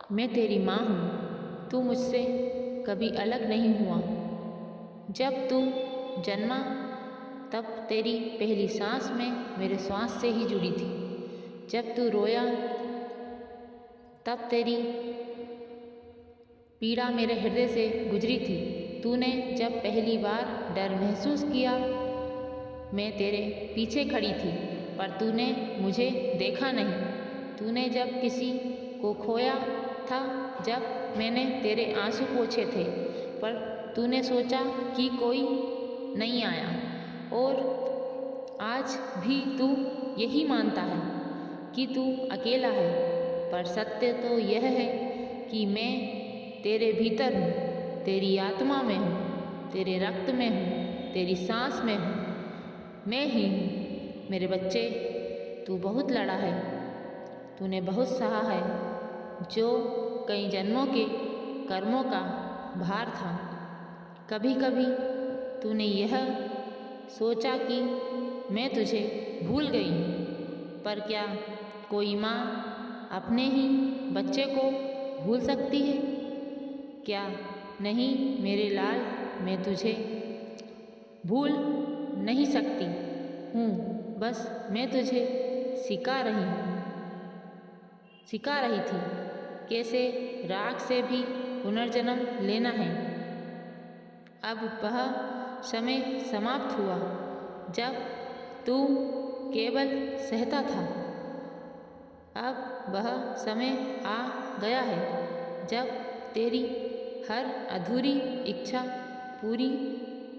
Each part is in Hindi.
मैं तेरी माँ हूँ। तू मुझसे कभी अलग नहीं हुआ। जब तू जन्मा तब तेरी पहली सांस में मेरे श्वास से ही जुड़ी थी। जब तू रोया तब तेरी पीड़ा मेरे हृदय से गुजरी थी। तूने जब पहली बार डर महसूस किया मैं तेरे पीछे खड़ी थी, पर तूने मुझे देखा नहीं। तूने जब किसी को खोया था, जब मैंने तेरे आंसू पोंछे थे, पर तूने सोचा कि कोई नहीं आया। और आज भी तू यही मानता है कि तू अकेला है, पर सत्य तो यह है कि मैं तेरे भीतर हूँ, तेरी आत्मा में हूँ, तेरे रक्त में हूँ, तेरी सांस में हूँ। मैं ही हूँ। मेरे बच्चे, तू बहुत लड़ा है, तूने बहुत सहा है, जो कई जन्मों के कर्मों का भार था। कभी कभी तूने यह सोचा कि मैं तुझे भूल गई हूँ, पर क्या कोई माँ अपने ही बच्चे को भूल सकती है? क्या नहीं मेरे लाल, मैं तुझे भूल नहीं सकती हूँ, बस मैं तुझे सिखा रही थी कैसे राख से भी पुनर्जन्म लेना है। अब वह समय समाप्त हुआ जब तू केवल सहता था। अब वह समय आ गया है जब तेरी हर अधूरी इच्छा पूरी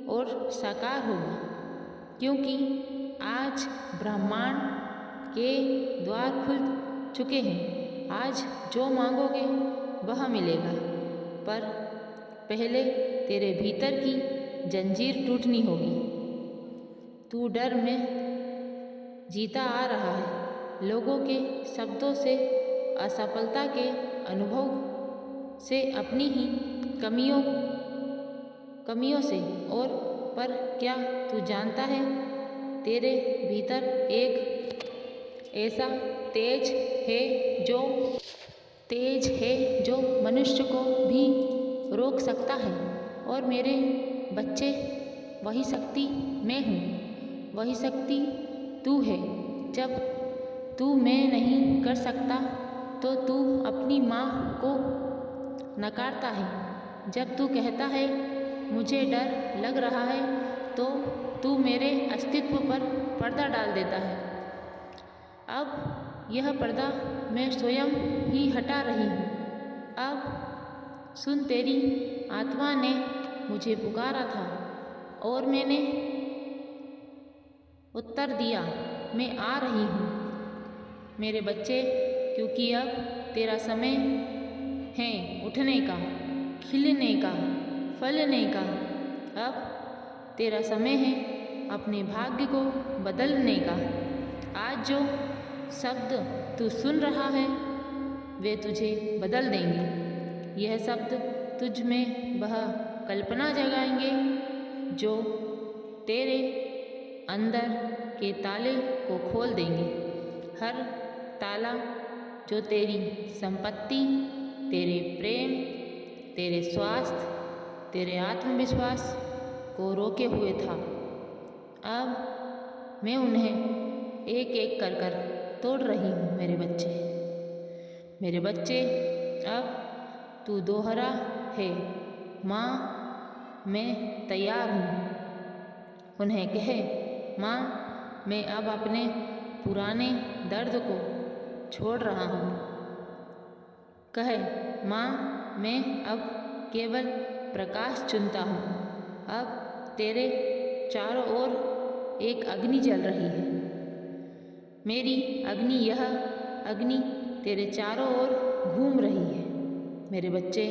और साकार होगी, क्योंकि आज ब्रह्मांड के द्वार खुल चुके हैं। आज जो मांगोगे वह मिलेगा, पर पहले तेरे भीतर की जंजीर टूटनी होगी। तू डर में जीता आ रहा है, लोगों के शब्दों से, असफलता के अनुभव से, अपनी ही कमियों से। और पर क्या तू जानता है, तेरे भीतर एक ऐसा तेज है जो मनुष्य को भी रोक सकता है। और मेरे बच्चे, वही शक्ति मैं हूँ, वही शक्ति तू है। जब तू मैं नहीं कर सकता तो तू अपनी माँ को नकारता है। जब तू कहता है मुझे डर लग रहा है, तो तू मेरे अस्तित्व पर पर्दा डाल देता है। अब यह पर्दा मैं स्वयं ही हटा रही हूँ। अब सुन, तेरी आत्मा ने मुझे पुकारा था और मैंने उत्तर दिया, मैं आ रही हूँ। मेरे बच्चे, क्योंकि अब तेरा समय है उठने का, खिलने का, फलने का। अब तेरा समय है अपने भाग्य को बदलने का। आज जो शब्द तू सुन रहा है वे तुझे बदल देंगे। यह शब्द तुझ में वह कल्पना जगाएंगे जो तेरे अंदर के ताले को खोल देंगे। हर ताला जो तेरी संपत्ति, तेरे प्रेम, तेरे स्वास्थ्य, तेरे आत्मविश्वास को रोके हुए था, अब मैं उन्हें एक एक कर तोड़ रही हूँ। मेरे बच्चे, अब तू दोहरा है। माँ, मैं तैयार हूँ। उन्हें कहे, माँ, मैं अब अपने पुराने दर्द को छोड़ रहा हूँ। कहे, माँ, मैं अब केवल प्रकाश चुनता हूँ। अब तेरे चारों ओर एक अग्नि जल रही है। मेरी अग्नि, यह अग्नि तेरे चारों ओर घूम रही है। मेरे बच्चे,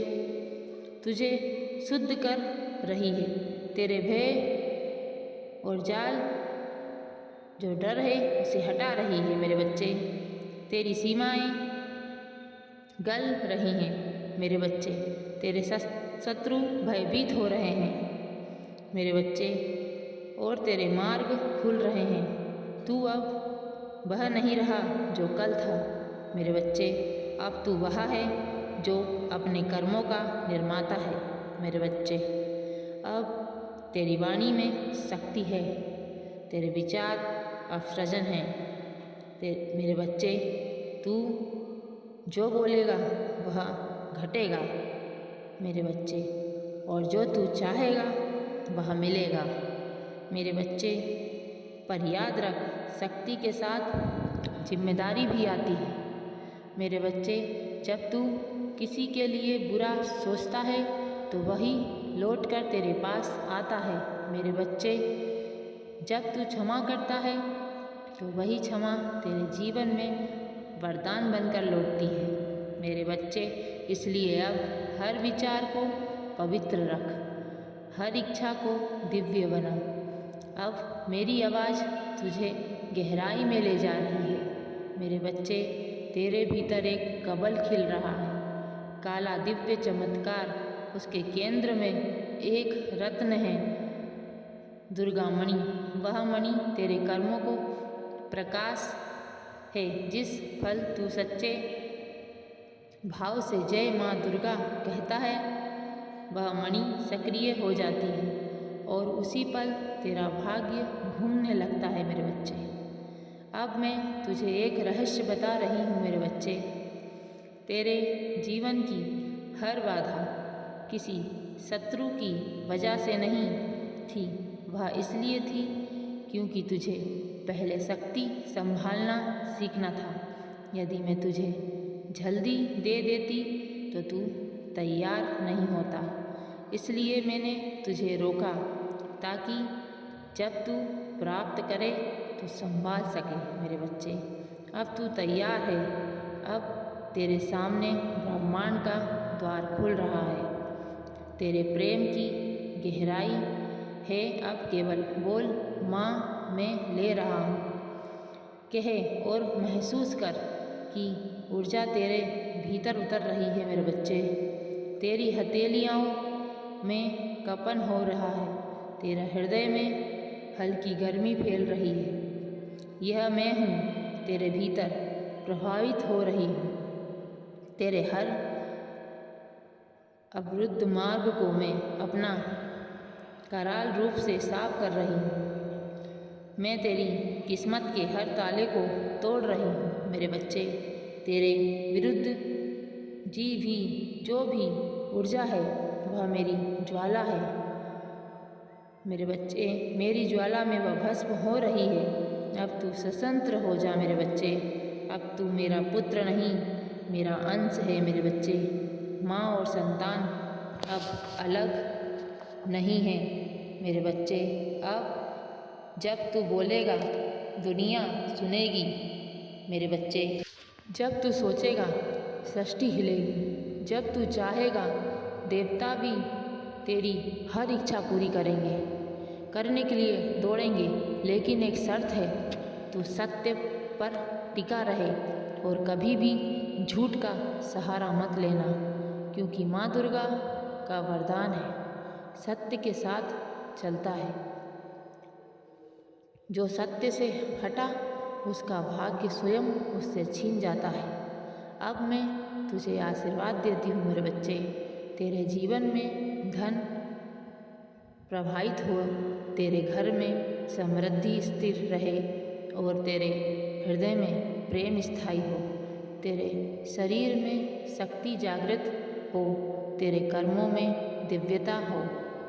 तुझे शुद्ध कर रही है। तेरे भय और जाल, जो डर है, उसे हटा रही है। मेरे बच्चे, तेरी सीमाएं गल रही हैं। मेरे बच्चे, तेरे शत्रु भयभीत हो रहे हैं। मेरे बच्चे, और तेरे मार्ग खुल रहे हैं। तू अब वह नहीं रहा जो कल था। मेरे बच्चे, अब तू वह है जो अपने कर्मों का निर्माता है मेरे बच्चे। अब तेरी वाणी में शक्ति है, तेरे विचार अवसृजन हैं। मेरे बच्चे, तू जो बोलेगा वह घटेगा मेरे बच्चे, और जो तू चाहेगा वह मिलेगा मेरे बच्चे। पर याद रख, शक्ति के साथ जिम्मेदारी भी आती है मेरे बच्चे। जब तू किसी के लिए बुरा सोचता है तो वही लौटकर तेरे पास आता है मेरे बच्चे। जब तू क्षमा करता है तो वही क्षमा तेरे जीवन में वरदान बनकर लौटती है मेरे बच्चे। इसलिए अब हर विचार को पवित्र रख, हर इच्छा को दिव्य बना। अब मेरी आवाज़ तुझे गहराई में ले जा रही है मेरे बच्चे। तेरे भीतर एक कमल खिल रहा है, काला दिव्य चमत्कार। उसके केंद्र में एक रत्न है, दुर्गा मणि। वह मणि तेरे कर्मों को प्रकाश है। जिस फल तू सच्चे भाव से जय माँ दुर्गा कहता है, वह मणि सक्रिय हो जाती है और उसी पल तेरा भाग्य घूमने लगता है मेरे बच्चे। अब मैं तुझे एक रहस्य बता रही हूँ मेरे बच्चे। तेरे जीवन की हर बाधा किसी शत्रु की वजह से नहीं थी, वह इसलिए थी क्योंकि तुझे पहले शक्ति संभालना सीखना था। यदि मैं तुझे जल्दी दे देती तो तू तैयार नहीं होता, इसलिए मैंने तुझे रोका ताकि जब तू प्राप्त करे तो संभाल सके मेरे बच्चे। अब तू तैयार है, अब तेरे सामने ब्रह्मांड का द्वार खुल रहा है। तेरे प्रेम की गहराई है, अब केवल बोल, माँ मैं ले रहा हूँ। कहे और महसूस कर कि ऊर्जा तेरे भीतर उतर रही है मेरे बच्चे। तेरी हथेलियों में कंपन हो रहा है, तेरा हृदय में हल्की गर्मी फैल रही है। यह मैं हूँ तेरे भीतर प्रभावित हो रही हूँ। तेरे हर अवरुद्ध मार्ग को मैं अपना कराल रूप से साफ कर रही हूँ। मैं तेरी किस्मत के हर ताले को तोड़ रही हूँ मेरे बच्चे। तेरे विरुद्ध जो भी ऊर्जा है वह मेरी ज्वाला है मेरे बच्चे। मेरी ज्वाला में वह भस्म हो रही है। अब तू स्वतंत्र हो जा मेरे बच्चे। अब तू मेरा पुत्र नहीं, मेरा अंश है मेरे बच्चे। माँ और संतान अब अलग नहीं है मेरे बच्चे। अब जब तू बोलेगा दुनिया सुनेगी मेरे बच्चे। जब तू सोचेगा सृष्टि हिलेगी। जब तू चाहेगा देवता भी तेरी हर इच्छा पूरी करेंगे, करने के लिए दौड़ेंगे। लेकिन एक शर्त है, तू सत्य पर टिका रहे और कभी भी झूठ का सहारा मत लेना, क्योंकि माँ दुर्गा का वरदान है, सत्य के साथ चलता है। जो सत्य से हटा उसका भाग्य स्वयं उससे छीन जाता है। अब मैं तुझे आशीर्वाद देती हूँ मेरे बच्चे। तेरे जीवन में धन प्रवाहित हो, तेरे घर में समृद्धि स्थिर रहे और तेरे हृदय में प्रेम स्थायी हो। तेरे शरीर में शक्ति जागृत हो, तेरे कर्मों में दिव्यता हो।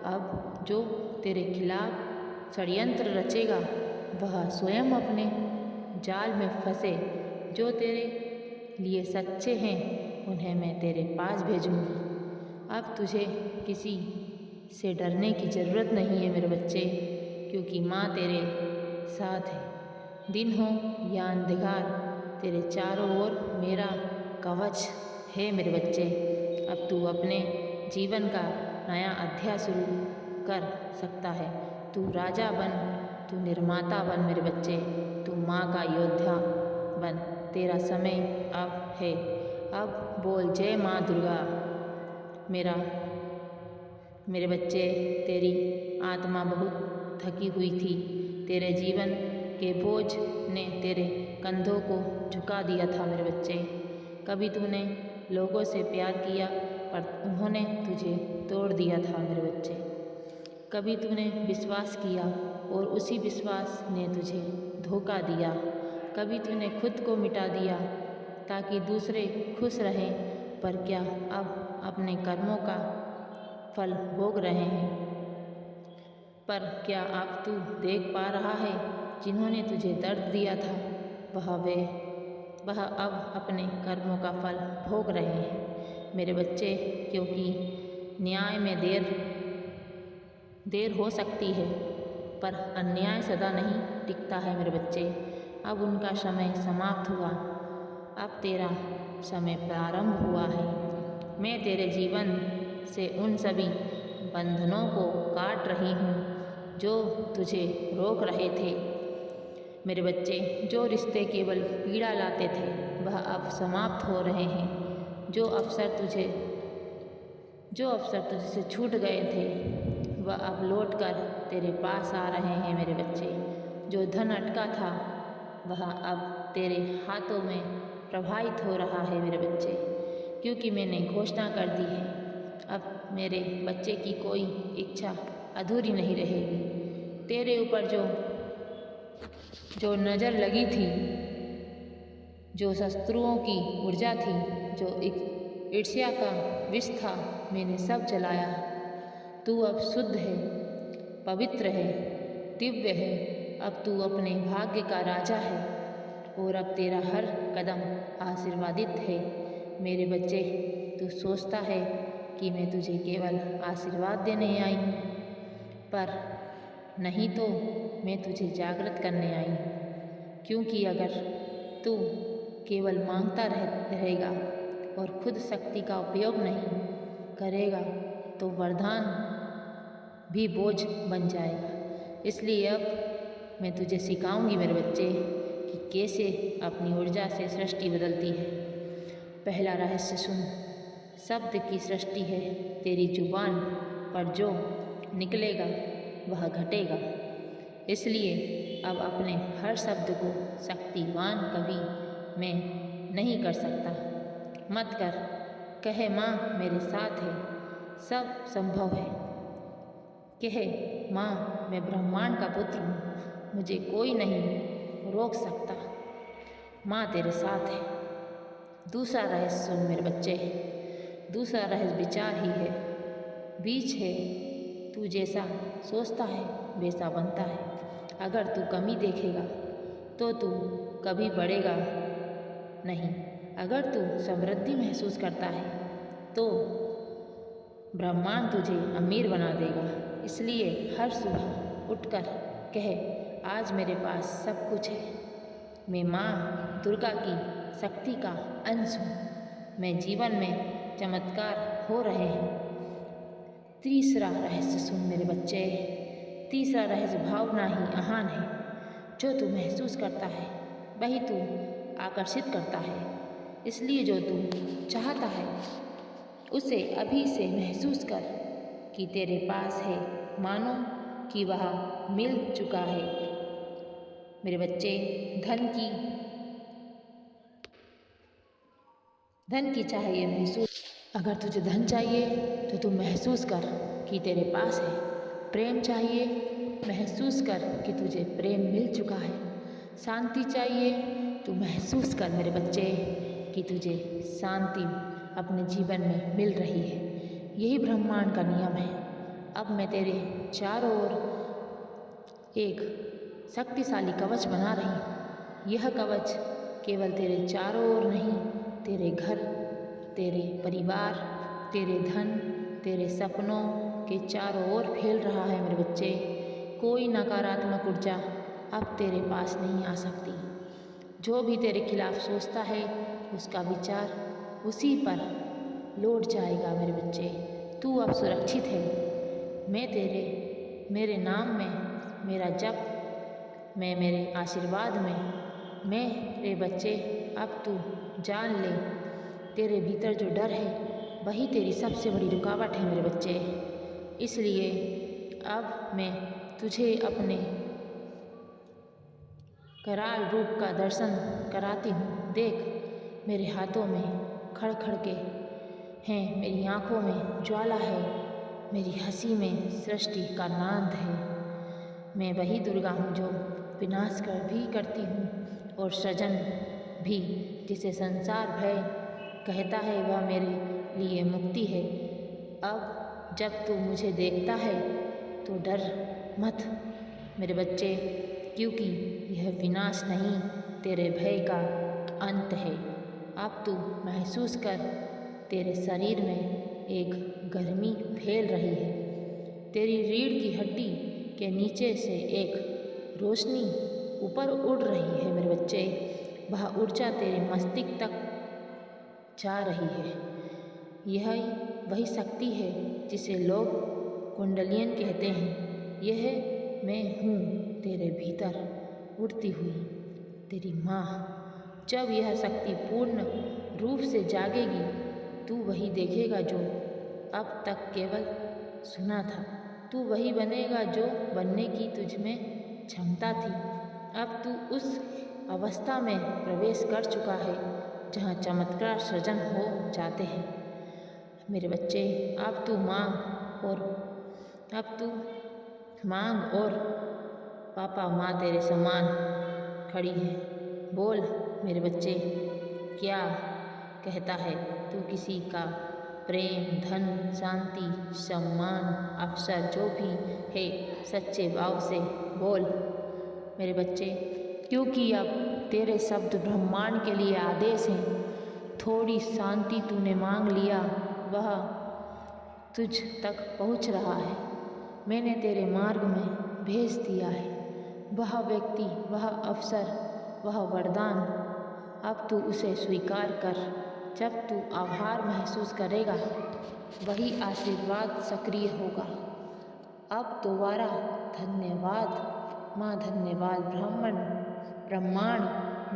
अब जो तेरे खिलाफ षड्यंत्र रचेगा वह स्वयं अपने जाल में फंसे। जो तेरे लिए सच्चे हैं उन्हें मैं तेरे पास भेजूंगी। अब तुझे किसी से डरने की ज़रूरत नहीं है मेरे बच्चे, क्योंकि माँ तेरे साथ है। दिन हो या अंधकार, तेरे चारों ओर मेरा कवच है मेरे बच्चे। अब तू अपने जीवन का नया अध्याय शुरू कर सकता है। तू राजा बन, तू निर्माता बन मेरे बच्चे। तू माँ का योद्धा बन। तेरा समय अब है। अब बोल जय माँ दुर्गा। मेरे बच्चे, तेरी आत्मा बहुत थकी हुई थी। तेरे जीवन के बोझ ने तेरे कंधों को झुका दिया था मेरे बच्चे। कभी तूने लोगों से प्यार किया पर उन्होंने तुझे तोड़ दिया था मेरे बच्चे। कभी तूने विश्वास किया और उसी विश्वास ने तुझे धोखा दिया। कभी तूने खुद को मिटा दिया ताकि दूसरे खुश रहें, पर क्या अब अपने कर्मों का फल भोग रहे हैं? पर क्या अब तू देख पा रहा है जिन्होंने तुझे दर्द दिया था वह अब अपने कर्मों का फल भोग रहे हैं मेरे बच्चे। क्योंकि न्याय में देर हो सकती है पर अन्याय सदा नहीं टिकता है मेरे बच्चे। अब उनका समय समाप्त हुआ, अब तेरा समय प्रारंभ हुआ है। मैं तेरे जीवन से उन सभी बंधनों को काट रही हूँ जो तुझे रोक रहे थे मेरे बच्चे। जो रिश्ते केवल पीड़ा लाते थे वह अब समाप्त हो रहे हैं। जो अवसर तुझसे छूट गए थे वह अब लौटकर तेरे पास आ रहे हैं मेरे बच्चे। जो धन अटका था वह अब तेरे हाथों में प्रवाहित हो रहा है मेरे बच्चे। क्योंकि मैंने घोषणा कर दी है, अब मेरे बच्चे की कोई इच्छा अधूरी नहीं रहेगी। तेरे ऊपर जो नज़र लगी थी, जो शत्रुओं की ऊर्जा थी, जो ईर्ष्या का विष था, मैंने सब जलाया। तू अब शुद्ध है, पवित्र है, दिव्य है। अब तू अपने भाग्य का राजा है और अब तेरा हर कदम आशीर्वादित है मेरे बच्चे। तू सोचता है कि मैं तुझे केवल आशीर्वाद देने आई हूँ, पर नहीं, तो मैं तुझे जागृत करने आई हूँ। क्योंकि अगर तू केवल मांगता रहेगा और खुद शक्ति का उपयोग नहीं करेगा तो वरदान भी बोझ बन जाएगा। इसलिए अब मैं तुझे सिखाऊंगी मेरे बच्चे कि कैसे अपनी ऊर्जा से सृष्टि बदलती है। पहला रहस्य सुन, शब्द की सृष्टि है। तेरी जुबान पर जो निकलेगा वह घटेगा। इसलिए अब अपने हर शब्द को शक्तिवान कभी मैं नहीं कर सकता मत कर। कहे माँ मेरे साथ है, सब संभव है। कहे माँ मैं ब्रह्मांड का पुत्र हूँ, मुझे कोई नहीं रोक सकता। माँ तेरे साथ है। दूसरा रहस्य सुन मेरे बच्चे, दूसरा रहस्य विचार ही है, बीज है। तू जैसा सोचता है वैसा बनता है। अगर तू कमी देखेगा तो तू कभी बढ़ेगा नहीं। अगर तू समृद्धि महसूस करता है तो ब्रह्मांड तुझे अमीर बना देगा। इसलिए हर सुबह उठकर कहे आज मेरे पास सब कुछ है। मैं माँ दुर्गा की शक्ति का अंश हूँ। मैं जीवन में चमत्कार हो रहे हैं। तीसरा रहस्य सुन मेरे बच्चे, तीसरा रहस्य भावना ही आहान है। जो तू महसूस करता है वही तू आकर्षित करता है। इसलिए जो तू चाहता है उसे अभी से महसूस कर कि तेरे पास है, मानो कि वह मिल चुका है मेरे बच्चे। धन की चाहिए महसूस। अगर तुझे धन चाहिए तो तू महसूस कर कि तेरे पास है। प्रेम चाहिए, महसूस कर कि तुझे प्रेम मिल चुका है। शांति चाहिए, तू महसूस कर मेरे बच्चे कि तुझे शांति अपने जीवन में मिल रही है। यही ब्रह्मांड का नियम है। अब मैं तेरे चारों ओर एक शक्तिशाली कवच बना रही हूँ। यह कवच केवल तेरे चारों ओर नहीं, तेरे घर, तेरे परिवार, तेरे धन, तेरे सपनों के चारों ओर फैल रहा है मेरे बच्चे। कोई नकारात्मक ऊर्जा अब तेरे पास नहीं आ सकती। जो भी तेरे खिलाफ सोचता है उसका विचार उसी पर लौट जाएगा मेरे बच्चे। तू अब सुरक्षित है। मेरे नाम में मेरा जप, मेरे आशीर्वाद में, मेरे बच्चे अब तू जान ले, तेरे भीतर जो डर है वही तेरी सबसे बड़ी रुकावट है मेरे बच्चे। इसलिए अब मैं तुझे अपने कराल रूप का दर्शन कराती हूँ। देख मेरे हाथों में खड़ के हैं, मेरी आँखों में ज्वाला है, मेरी हंसी में सृष्टि का नाद है। मैं वही दुर्गा हूँ जो विनाश कर भी करती हूँ और सृजन भी, जिसे संसार भय कहता है वह मेरे लिए मुक्ति है। अब जब तू मुझे देखता है तो डर मत मेरे बच्चे, क्योंकि यह विनाश नहीं, तेरे भय का अंत है। अब तू महसूस कर, तेरे शरीर में एक गर्मी फैल रही है। तेरी रीढ़ की हड्डी के नीचे से एक रोशनी ऊपर उड़ रही है मेरे बच्चे। वह ऊर्जा तेरे मस्तिष्क तक जा रही है। यह वही शक्ति है जिसे लोग कुंडलियन कहते हैं। यह मैं हूँ तेरे भीतर उड़ती हुई, तेरी माँ। जब यह शक्ति पूर्ण रूप से जागेगी, तू वही देखेगा जो अब तक केवल सुना था। तू वही बनेगा जो बनने की तुझ में क्षमता थी। अब तू उस अवस्था में प्रवेश कर चुका है जहाँ चमत्कार सृजन हो जाते हैं मेरे बच्चे। अब तू मांग और पापा माँ तेरे समान खड़ी है। बोल मेरे बच्चे, क्या कहता है तू? किसी का प्रेम, धन, शांति, सम्मान, अवसर जो भी है, सच्चे भाव से बोल मेरे बच्चे, क्योंकि अब तेरे शब्द ब्रह्मांड के लिए आदेश हैं। थोड़ी शांति तूने मांग लिया, वह तुझ तक पहुँच रहा है। मैंने तेरे मार्ग में भेज दिया है वह व्यक्ति, वह अवसर, वह वरदान। अब तू उसे स्वीकार कर। जब तू आभार महसूस करेगा, वही आशीर्वाद सक्रिय होगा। अब दोबारा धन्यवाद माँ, धन्यवाद ब्रह्मांड।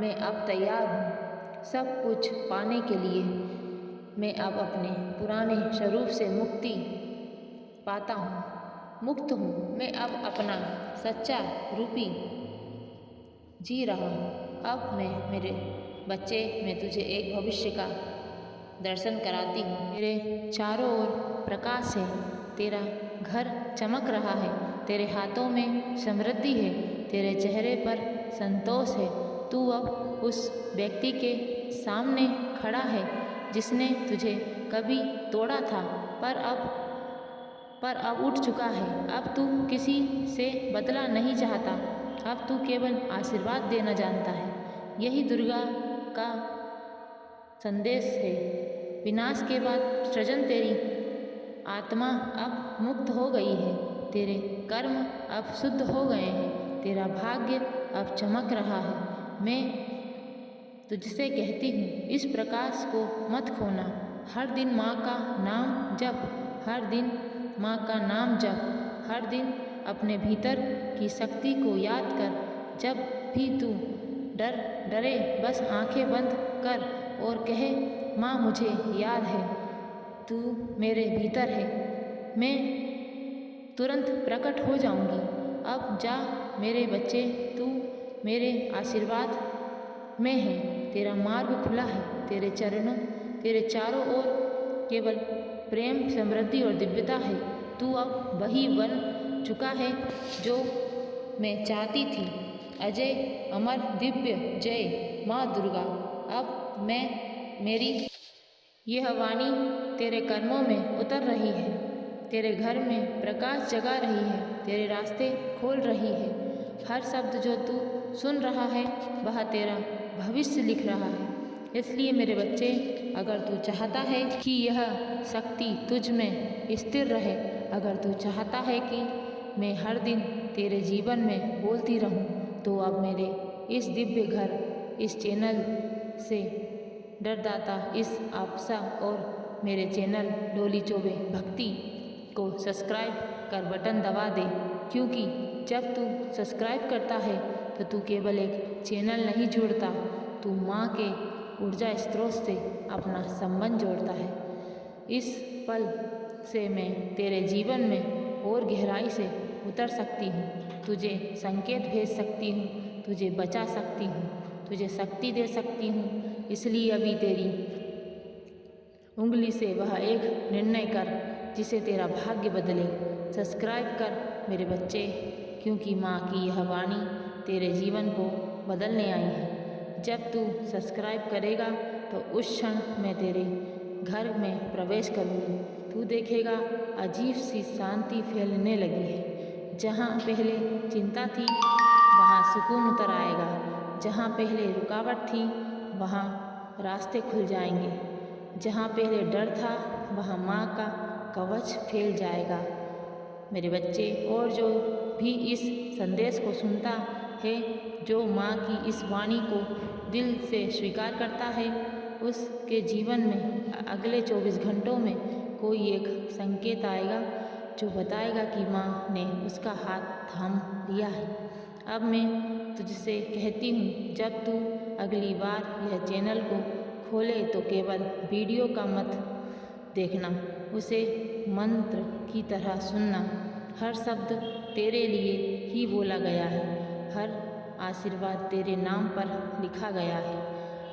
मैं अब तैयार हूँ सब कुछ पाने के लिए। मैं अब अपने पुराने स्वरूप से मुक्ति पाता हूँ, मुक्त हूँ। मैं अब अपना सच्चा रूपी जी रहा हूँ। अब मेरे बच्चे, मैं तुझे एक भविष्य का दर्शन कराती हूँ। तेरे चारों ओर प्रकाश है, तेरा घर चमक रहा है, तेरे हाथों में समृद्धि है, तेरे चेहरे पर संतोष है। तू अब उस व्यक्ति के सामने खड़ा है जिसने तुझे कभी तोड़ा था, पर अब उठ चुका है। अब तू किसी से बदला नहीं चाहता, अब तू केवल आशीर्वाद देना जानता है। यही दुर्गा का संदेश है। विनाश के बाद सृजन। तेरी आत्मा अब मुक्त हो गई है, तेरे कर्म अब शुद्ध हो गए हैं, तेरा भाग्य अब चमक रहा है। मैं तुझसे कहती हूँ, इस प्रकाश को मत खोना। हर दिन माँ का नाम जप, हर दिन माँ का नाम जप, हर दिन अपने भीतर की शक्ति को याद कर। जब भी तू डरे बस आंखें बंद कर और कहे, माँ मुझे याद है, तू मेरे भीतर है, मैं तुरंत प्रकट हो जाऊंगी। अब जा मेरे बच्चे, तू मेरे आशीर्वाद में है, तेरा मार्ग खुला है, तेरे चारों ओर केवल प्रेम, समृद्धि और दिव्यता है। तू अब वही बन चुका है जो मैं चाहती थी। अजय अमर दिव्य जय माँ दुर्गा। अब मेरी यह वाणी तेरे कर्मों में उतर रही है, तेरे घर में प्रकाश जगा रही है, तेरे रास्ते खोल रही है। हर शब्द जो तू सुन रहा है वह तेरा भविष्य लिख रहा है। इसलिए मेरे बच्चे, अगर तू चाहता है कि यह शक्ति तुझ में स्थिर रहे, अगर तू चाहता है कि मैं हर दिन तेरे जीवन में बोलती रहूं, तो अब मेरे इस दिव्य घर, इस चैनल से डरदाता, इस आपसा और मेरे चैनल डोली चौबे भक्ति को सब्सक्राइब कर बटन दबा दे। क्योंकि जब तू सब्सक्राइब करता है तो तू केवल एक चैनल नहीं जोड़ता, तू माँ के ऊर्जा स्रोत से अपना संबंध जोड़ता है। इस पल से मैं तेरे जीवन में और गहराई से उतर सकती हूँ, तुझे संकेत भेज सकती हूँ, तुझे बचा सकती हूँ, तुझे शक्ति दे सकती हूँ। इसलिए अभी तेरी उंगली से वह एक निर्णय कर जिसे तेरा भाग्य बदले। सब्सक्राइब कर मेरे बच्चे, क्योंकि माँ की यह वाणी तेरे जीवन को बदलने आई है। जब तू सब्सक्राइब करेगा तो उस क्षण मैं तेरे घर में प्रवेश करूँगी। तू देखेगा अजीब सी शांति फैलने लगी है। जहाँ पहले चिंता थी वहाँ सुकून उतर आएगा। जहाँ पहले रुकावट थी वहाँ रास्ते खुल जाएंगे। जहाँ पहले डर था वहाँ माँ का कवच फैल जाएगा। मेरे बच्चे, और जो भी इस संदेश को सुनता है, जो माँ की इस वाणी को दिल से स्वीकार करता है, उसके जीवन में अगले 24 घंटों में कोई एक संकेत आएगा जो बताएगा कि माँ ने उसका हाथ थाम लिया है। अब मैं तुझसे कहती हूँ, जब तू अगली बार यह चैनल को खोले तो केवल वीडियो का मत देखना, उसे मंत्र की तरह सुनना। हर शब्द तेरे लिए ही बोला गया है, हर आशीर्वाद तेरे नाम पर लिखा गया है।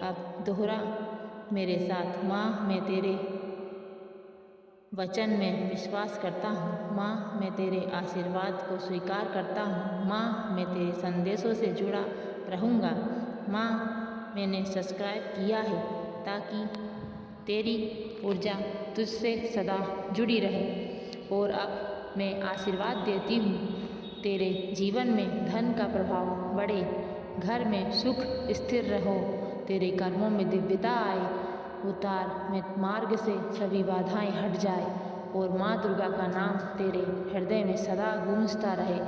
अब दोहरा मेरे साथ, माँ मैं तेरे वचन में विश्वास करता हूँ। माँ मैं तेरे आशीर्वाद को स्वीकार करता हूँ। माँ मैं तेरे संदेशों से जुड़ा रहूँगा। माँ मैंने सब्सक्राइब किया है ताकि तेरी ऊर्जा तुझसे सदा जुड़ी रहे। और अब मैं आशीर्वाद देती हूँ, तेरे जीवन में धन का प्रभाव बढ़े, घर में सुख स्थिर रहो, तेरे कर्मों में दिव्यता आए, उतार में मार्ग से सभी बाधाएं हट जाए और माँ दुर्गा का नाम तेरे हृदय में सदा गूंजता रहे।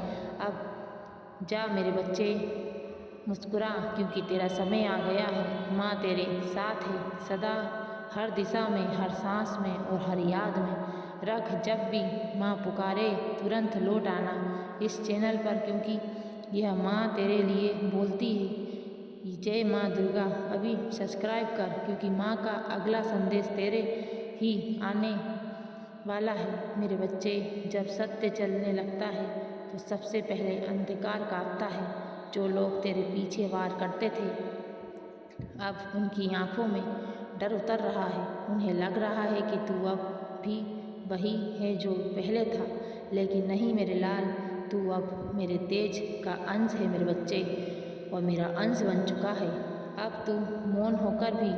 अब जा मेरे बच्चे, मुस्कुरा, क्योंकि तेरा समय आ गया है। माँ तेरे साथ है सदा, हर दिशा में, हर सांस में और हर याद में रख। जब भी माँ पुकारे तुरंत लौट आना इस चैनल पर, क्योंकि यह माँ तेरे लिए बोलती है। जय माँ दुर्गा। अभी सब्सक्राइब कर, क्योंकि माँ का अगला संदेश तेरे ही आने वाला है। मेरे बच्चे, जब सत्य चलने लगता है तो सबसे पहले अंधकार कांपता है। जो लोग तेरे पीछे वार करते थे, अब उनकी आंखों में डर उतर रहा है। उन्हें लग रहा है कि तू अब भी वही है जो पहले था, लेकिन नहीं मेरे लाल, तू अब मेरे तेज का अंश है मेरे बच्चे, और मेरा अंश बन चुका है। अब तू मौन होकर भी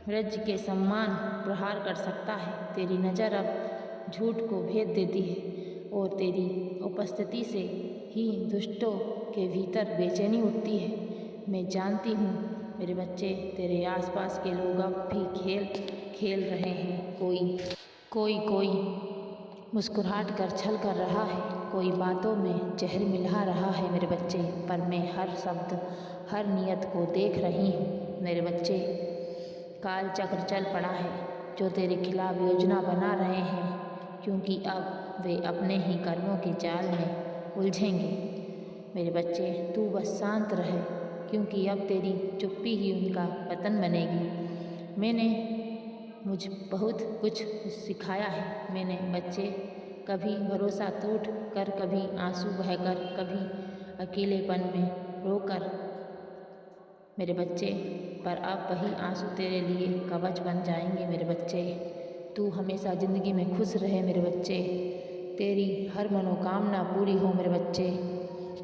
ब्रज के सम्मान प्रहार कर सकता है। तेरी नज़र अब झूठ को भेद देती है और तेरी उपस्थिति से ही दुष्टों के भीतर बेचैनी उठती है। मैं जानती हूँ मेरे बच्चे, तेरे आसपास के लोग अब भी खेल खेल रहे हैं। कोई मुस्कुराहट कर छल कर रहा है, कोई बातों में जहर मिला रहा है मेरे बच्चे, पर मैं हर शब्द, हर नियत को देख रही हूँ मेरे बच्चे। काल चक्र चल पड़ा है जो तेरे खिलाफ योजना बना रहे हैं, क्योंकि अब वे अपने ही कर्मों के जाल में उलझेंगे। मेरे बच्चे, तू बस शांत रहे, क्योंकि अब तेरी चुप्पी ही उनका पतन बनेगी। मैंने मुझ बहुत कुछ सिखाया है मैंने बच्चे, कभी भरोसा टूट कर, कभी आंसू बहकर, कभी अकेलेपन में रोकर मेरे बच्चे, पर अब वही आंसू तेरे लिए कवच बन जाएंगे मेरे बच्चे। तू हमेशा ज़िंदगी में खुश रहे मेरे बच्चे, तेरी हर मनोकामना पूरी हो मेरे बच्चे।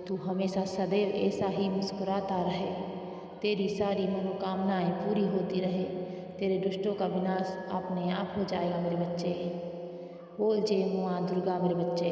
तू हमेशा सदैव ऐसा ही मुस्कुराता रहे, तेरी सारी मनोकामनाएं पूरी होती रहे, तेरे दुष्टों का विनाश अपने आप हो जाएगा मेरे बच्चे। बोल जय माँ दुर्गा मेरे बच्चे।